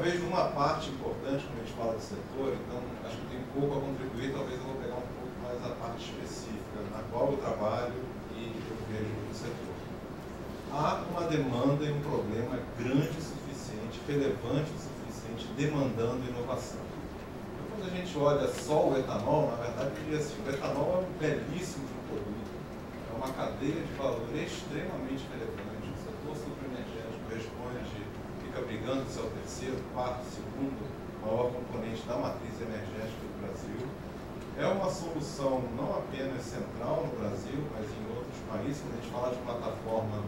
talvez uma parte importante quando a gente fala do setor, então acho que tem um pouco a contribuir, talvez eu vou pegar um pouco mais a parte específica na qual eu trabalho e eu vejo no setor. Há uma demanda e um problema grande o suficiente, relevante o suficiente, demandando inovação. Então, quando a gente olha só o etanol, na verdade, eu diria assim, o etanol é um belíssimo produto, é uma cadeia de valor extremamente relevante. O setor sucroenergético responde, fica brigando se é o terceiro, quarto, segundo maior componente da matriz energética do Brasil. É uma solução não apenas central no Brasil, mas em outros países. Quando a gente fala de plataforma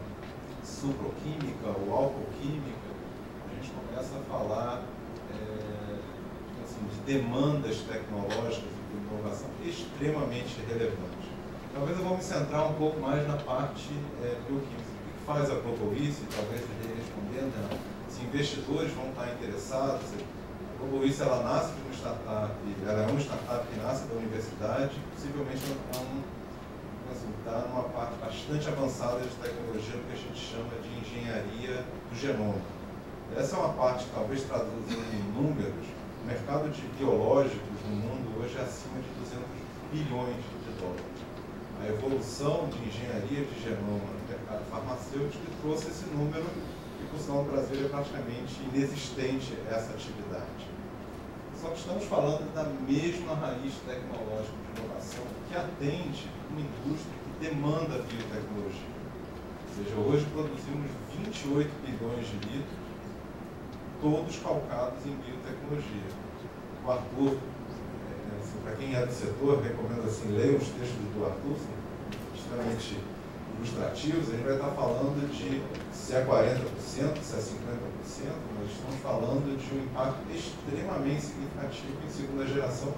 sucroquímica ou alcoquímica, a gente começa a falar assim, de demandas tecnológicas e de inovação extremamente relevantes. Talvez eu vou me centrar um pouco mais na parte bioquímica. O que faz a Globowice, talvez eu esteja respondendo, né? Se investidores vão estar interessados. A Globowice, ela nasce de uma startup, ela é uma startup que nasce da universidade, possivelmente está numa parte bastante avançada de tecnologia, do que a gente chama de engenharia do genoma. Essa é uma parte, talvez traduzindo em números, o mercado de biológicos no mundo hoje é acima de 200 bilhões de dólares. A evolução de engenharia de genoma no mercado farmacêutico trouxe esse número, e por sinal no Brasil é praticamente inexistente essa atividade. Só que estamos falando da mesma raiz tecnológica de inovação que atende uma indústria que demanda biotecnologia. Ou seja, hoje produzimos 28 bilhões de litros, todos calcados em biotecnologia. O Arthur, assim, para quem é do setor, recomendo assim, leia os textos do Arthur, são extremamente ilustrativos. A gente vai estar falando de se é 40%, se é 50%, mas estamos falando de um impacto extremamente significativo em segunda geração,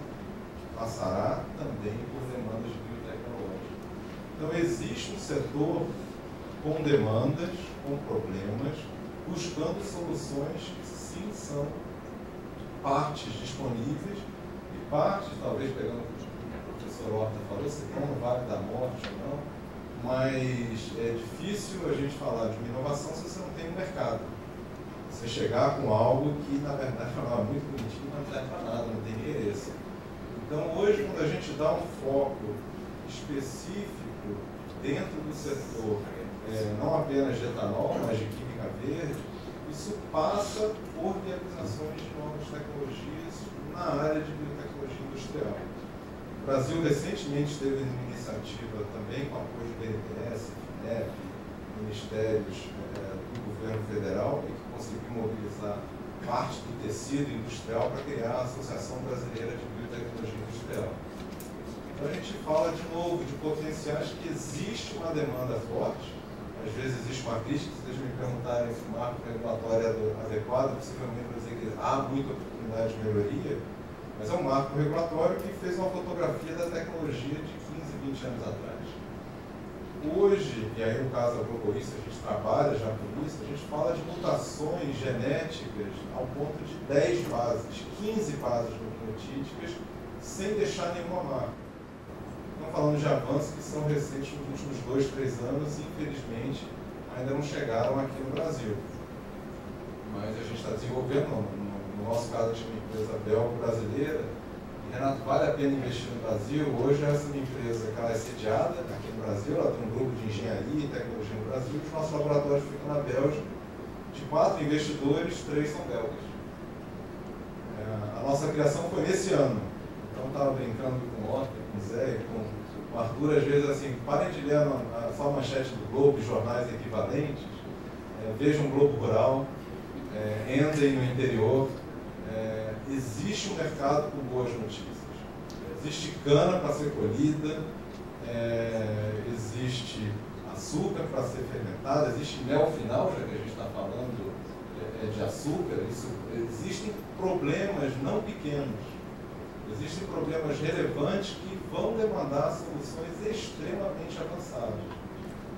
passará também por demandas biotecnológicas. Então, existe um setor com demandas, com problemas, buscando soluções que sim são partes disponíveis e partes, talvez pegando o que o professor Horta falou, se não no Vale da Morte ou não, mas é difícil a gente falar de uma inovação se você não tem um mercado. Você chegar com algo que, na verdade, é muito bonitinho, mas não serve para nada, não tem interesse. Então, hoje, quando a gente dá um foco específico dentro do setor, não apenas de etanol, mas de química verde, isso passa por realizações de novas tecnologias na área de biotecnologia industrial. O Brasil recentemente teve uma iniciativa também com apoio do BNDES, FINEP, ministérios do governo federal, e que conseguiu mobilizar parte do tecido industrial para criar a Associação Brasileira de Biotecnologia Industrial. Então a gente fala de novo de potenciais que existe uma demanda forte. Às vezes existe uma crítica, se vocês me perguntarem se o marco regulatório é adequado, possivelmente vou dizer que há muita oportunidade de melhoria, mas é um marco regulatório que fez uma fotografia da tecnologia de 15, 20 anos atrás. Hoje, e aí no caso da Globowice, a gente trabalha já com isso, a gente fala de mutações genéticas ao ponto de 10 bases, 15 bases nucleotídicas, sem deixar nenhuma marca. Estamos falando de avanços que são recentes nos últimos 2, 3 anos e, infelizmente, ainda não chegaram aqui no Brasil. Mas a gente está desenvolvendo, no nosso caso, de uma empresa belga-brasileira. E, Renato, vale a pena investir no Brasil? Hoje, essa é uma empresa que ela é sediada aqui no Brasil, ela tem um grupo de engenharia e tecnologia no Brasil, e os nossos laboratórios ficam na Bélgica. De 4 investidores, 3 são belgas. A nossa criação foi nesse ano. Então, estava brincando com o Horta, com o Zé, com o Arthur, às vezes, assim, parem de ler só a manchete do Globo, jornais equivalentes, vejam o Globo Rural, entrem no interior. Existe um mercado com boas notícias. Existe cana para ser colhida, existe açúcar para ser fermentado, existe mel final, já que a gente está falando de açúcar. Existem problemas não pequenos, existem problemas relevantes que vão demandar soluções extremamente avançadas.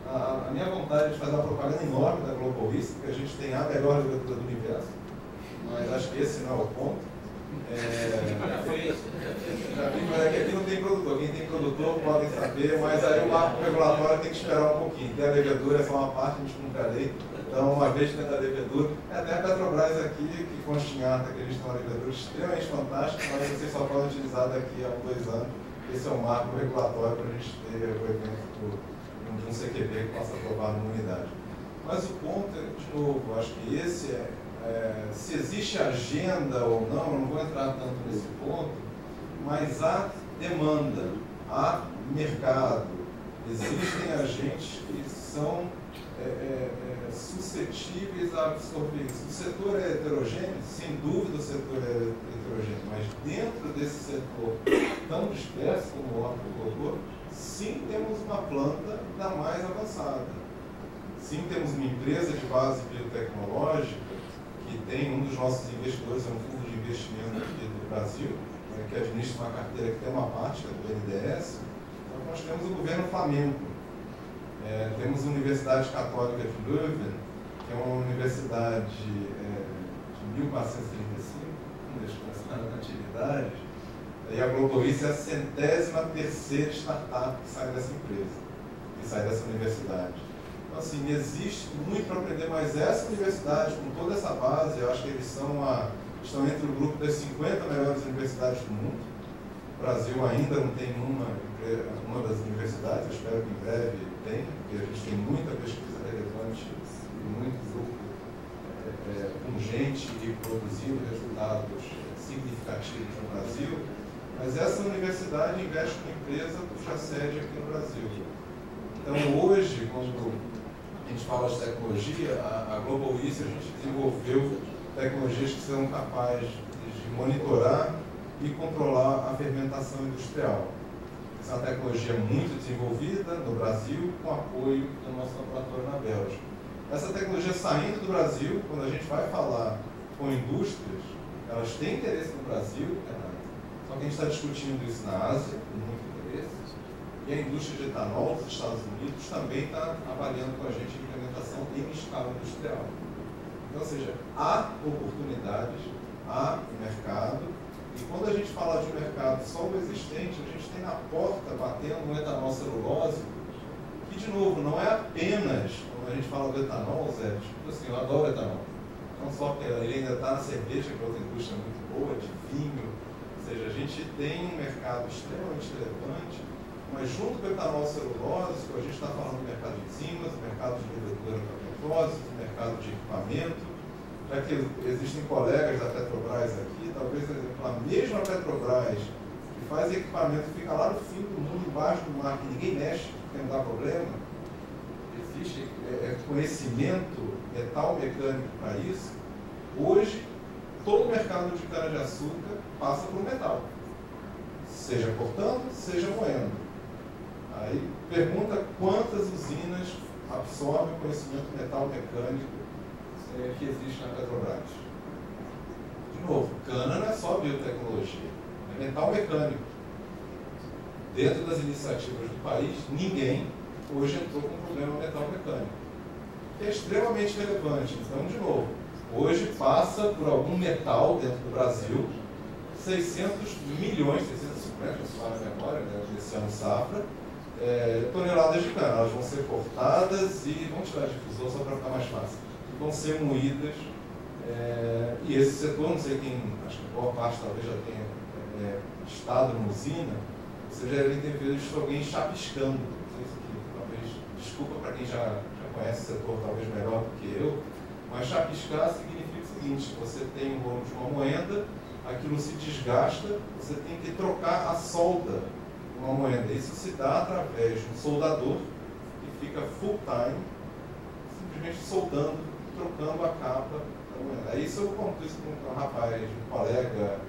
A minha vontade é de fazer uma propaganda enorme da Globowice, porque a gente tem a melhor literatura do universo, mas acho que esse não é o ponto. Já vi, mas aqui não tem produtor. Quem tem produtor podem saber, mas aí o marco regulatório tem que esperar um pouquinho. Tem a levedura, essa é uma parte, a gente cumpre a lei. Então, uma vez dentro da levedura, até a Petrobras aqui, que consta em ata que eles estão na levedura extremamente fantástica, mas vocês só podem utilizar daqui a 2 anos. Esse é o marco regulatório para a gente ter o evento de um CQB que possa aprovar numa unidade. Mas o ponto, de novo, acho que esse se existe agenda ou não, eu não vou entrar tanto nesse ponto, mas há demanda, há mercado, existem agentes que são suscetíveis a absorver isso. O setor é heterogêneo, sem dúvida o setor é heterogêneo, mas dentro desse setor tão disperso como o Orco colocou, sim temos uma planta da mais avançada. Sim temos uma empresa de base biotecnológica que tem um dos nossos investidores, é um fundo de investimento aqui do Brasil, que administra uma carteira que tem uma parte que é do BNDES. Então nós temos o governo Flamengo. Temos a Universidade Católica de Leuven, que é uma universidade de 1435, não deixa eu pensar na atividade, e a Globovis é a 103ª startup que sai dessa empresa, que sai dessa universidade. Então, assim, existe muito para aprender, mas essa universidade, com toda essa base, eu acho que eles estão entre o grupo das 50 melhores universidades do mundo. O Brasil ainda não tem uma das universidades, eu espero que em breve tenha, porque a gente tem muita pesquisa relevante e muito grupo pungente e produzindo resultados significativos no Brasil, mas essa universidade investe em empresa cuja sede aqui no Brasil. Então hoje, quando a gente fala de tecnologia, a Globovis, a gente desenvolveu tecnologias que são capazes de monitorar e controlar a fermentação industrial. Essa é uma tecnologia muito desenvolvida no Brasil, com apoio do nosso laboratório na Bélgica. Essa tecnologia saindo do Brasil, quando a gente vai falar com indústrias, elas têm interesse no Brasil, só que a gente está discutindo isso na Ásia, com muito interesse, e a indústria de etanol dos Estados Unidos também está avaliando com a gente a implementação em escala industrial. Então, ou seja, há oportunidades, há mercado, e quando a gente fala de um mercado só o existente, a gente tem na porta batendo um etanol celulose, que, de novo, não é apenas, quando a gente fala do etanol, Zé, tipo assim, eu adoro etanol. Não só porque ele ainda está na cerveja, que é outra indústria muito boa, de vinho, ou seja, a gente tem um mercado extremamente relevante, mas junto com o etanol celulose, a gente está falando do mercado de enzimas, do mercado de levedura para propósito, do mercado de equipamento, já que existem colegas da Petrobras aqui, talvez, por exemplo, a mesma Petrobras que faz equipamento fica lá no fim do mundo, embaixo do mar, que ninguém mexe, porque não dá problema. Existe conhecimento metal-mecânico para isso. Hoje, todo o mercado de cana-de-açúcar passa por metal, seja cortando, seja moendo. Aí pergunta quantas usinas absorvem o conhecimento metal-mecânico que existe na Petrobras. De novo, cana não é só biotecnologia, é metal mecânico. Dentro das iniciativas do país, ninguém hoje entrou com um problema metal mecânico, que é extremamente relevante. Então, de novo, hoje passa por algum metal dentro do Brasil, 600 milhões, 650, se fala na memória, desse ano safra, toneladas de cana. Elas vão ser cortadas e vão tirar difusor só para ficar mais fácil. Vão ser moídas, e esse setor, não sei quem, acho que boa parte talvez já tenha estado numa usina, você já deve ter visto alguém chapiscando. Não sei se talvez, desculpa para quem já conhece o setor talvez melhor do que eu, mas chapiscar significa o seguinte: você tem um rolo de uma moenda, aquilo se desgasta, você tem que trocar a solda de uma moenda. Isso se dá através de um soldador que fica full time, simplesmente soldando, trocando a capa da moeda. Aí se eu conto isso com um rapaz, um colega,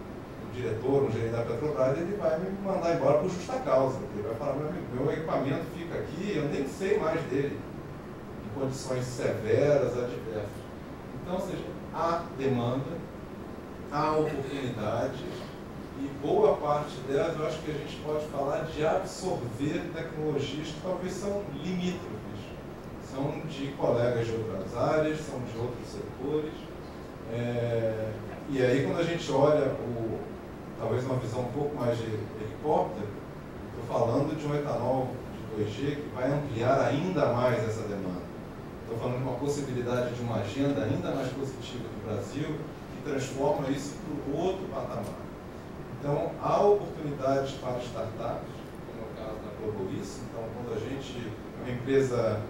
um diretor, um gerente da Petrobras, ele vai me mandar embora por justa causa. Ele vai falar: meu equipamento fica aqui, eu nem sei mais dele, em condições severas, adversas. Então, ou seja, há demanda, há oportunidade, e boa parte delas eu acho que a gente pode falar de absorver tecnologias que talvez são limítrofes. São de colegas de outras áreas, são de outros setores. E aí, quando a gente olha, talvez uma visão um pouco mais de helicóptero, estou falando de um etanol de 2G que vai ampliar ainda mais essa demanda. Estou falando de uma possibilidade de uma agenda ainda mais positiva do Brasil, que transforma isso para um outro patamar. Então, há oportunidades para startups, como é o caso da Globolis. Então, quando a gente, uma empresa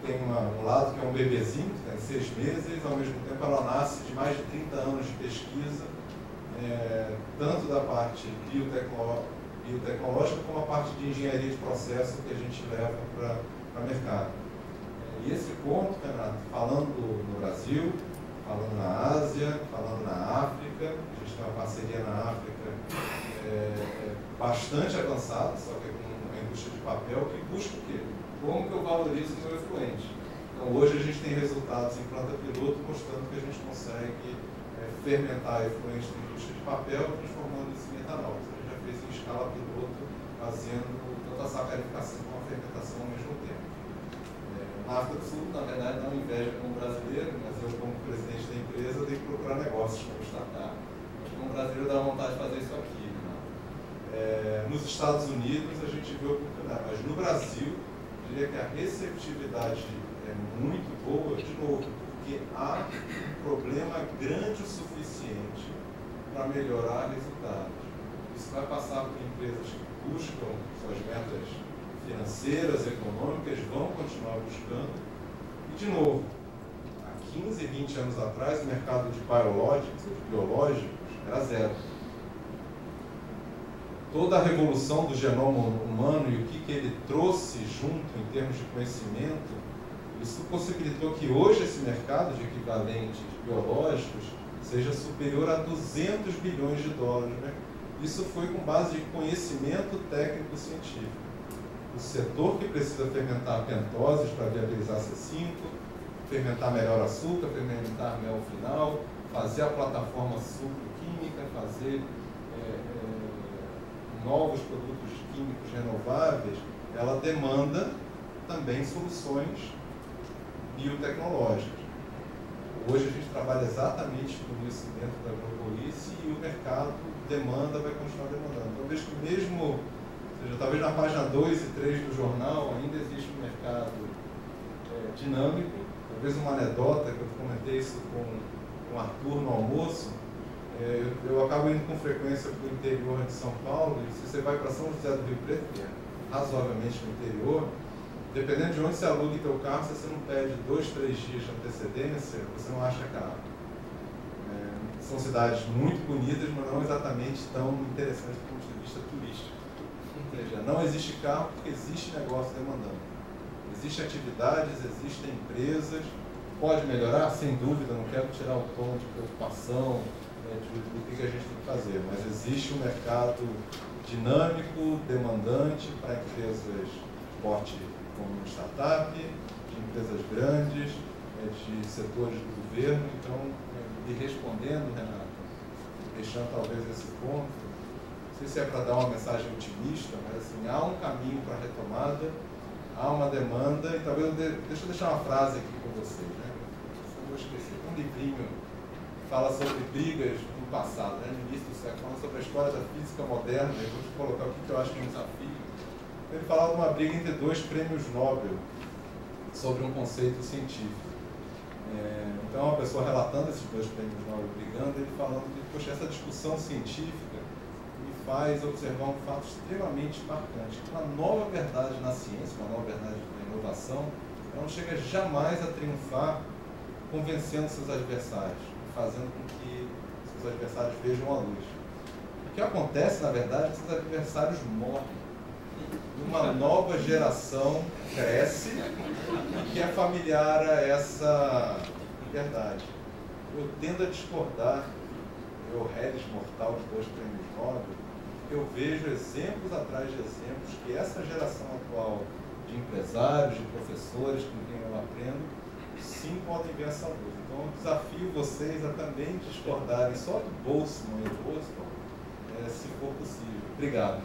que tem um lado que é um bebezinho, que tem 6 meses, ao mesmo tempo ela nasce de mais de 30 anos de pesquisa, tanto da parte biotecnológica como a parte de engenharia de processo que a gente leva para o mercado. E esse ponto, Renato, falando no Brasil, falando na Ásia, falando na África, a gente tem uma parceria na África bastante avançada, só que com uma indústria de papel que busca o quê? Como que eu valorizo o meu efluente? Então, hoje a gente tem resultados em planta piloto mostrando que a gente consegue fermentar efluente da indústria de papel, transformando isso em etanol. A gente já fez em escala piloto, fazendo tanto a sacarificação como a fermentação ao mesmo tempo. Na África do Sul, na verdade, não inveja como brasileiro, mas eu, como presidente da empresa, tenho que procurar negócios como startup. Mas como brasileiro, dá vontade de fazer isso aqui. Né? Nos Estados Unidos, a gente vê oportunidade, mas no Brasil, eu diria que a receptividade é muito boa, de novo, porque há um problema grande o suficiente para melhorar resultados. Isso vai passar por empresas que buscam suas metas financeiras, econômicas, vão continuar buscando. E, de novo, há 15, 20 anos atrás, o mercado de biológicos, era zero. Toda a revolução do genoma humano e o que ele trouxe junto em termos de conhecimento, isso possibilitou que hoje esse mercado de equivalentes biológicos seja superior a 200 bilhões de dólares. Né? Isso foi com base em conhecimento técnico-científico. O setor que precisa fermentar pentoses para viabilizar C5, fermentar melhor açúcar, fermentar mel final, fazer a plataforma sucroquímica, fazer novos produtos químicos renováveis, ela demanda também soluções biotecnológicas. Hoje a gente trabalha exatamente com isso dentro da Globolis e o mercado vai continuar demandando. Então, eu vejo que mesmo, talvez na página 2 e 3 do jornal, ainda existe um mercado dinâmico. Talvez uma anedota, que eu comentei isso com o Arthur no almoço, eu acabo indo com frequência para o interior de São Paulo, e se você vai para São José do Rio Preto, que é razoavelmente no interior, dependendo de onde você aluga o teu carro, se você não pede 2, 3 dias de antecedência, você não acha carro. São cidades muito bonitas, mas não exatamente tão interessantes do ponto de vista turístico. Ou seja, não existe carro porque existe negócio demandando. Existem atividades, existem empresas, pode melhorar? Sem dúvida, não quero tirar o tom de preocupação do que a gente tem que fazer, mas existe um mercado dinâmico, demandante para empresas de porte como startup, de empresas grandes, de setores do governo. Então, e respondendo, Renato, deixando talvez esse ponto, não sei se é para dar uma mensagem otimista, mas assim, há um caminho para a retomada, há uma demanda, e talvez deixa eu deixar uma frase aqui com vocês, né? Eu vou esquecer, um livrinho que fala sobre brigas no passado, né? No início do século, falando sobre a história da física moderna, eu vou te colocar o que eu acho que é um desafio. Ele falava de uma briga entre 2 prêmios Nobel sobre um conceito científico. Então, uma pessoa relatando esses 2 prêmios Nobel brigando, ele falando que, poxa, essa discussão científica me faz observar um fato extremamente marcante, que uma nova verdade na ciência, uma nova verdade na inovação, ela não chega jamais a triunfar convencendo seus adversários, fazendo com que seus adversários vejam a luz. O que acontece, na verdade, é que seus adversários morrem. Uma nova geração cresce que é familiar a essa verdade. Eu tendo a discordar, eu réis mortal de 2 prêmios Nobel, eu vejo exemplos atrás de exemplos que essa geração atual de empresários, de professores com quem eu aprendo, sim podem ver essa luz. Então, eu desafio vocês a também discordarem só do Boltzmann e do Boston, se for possível. Obrigado.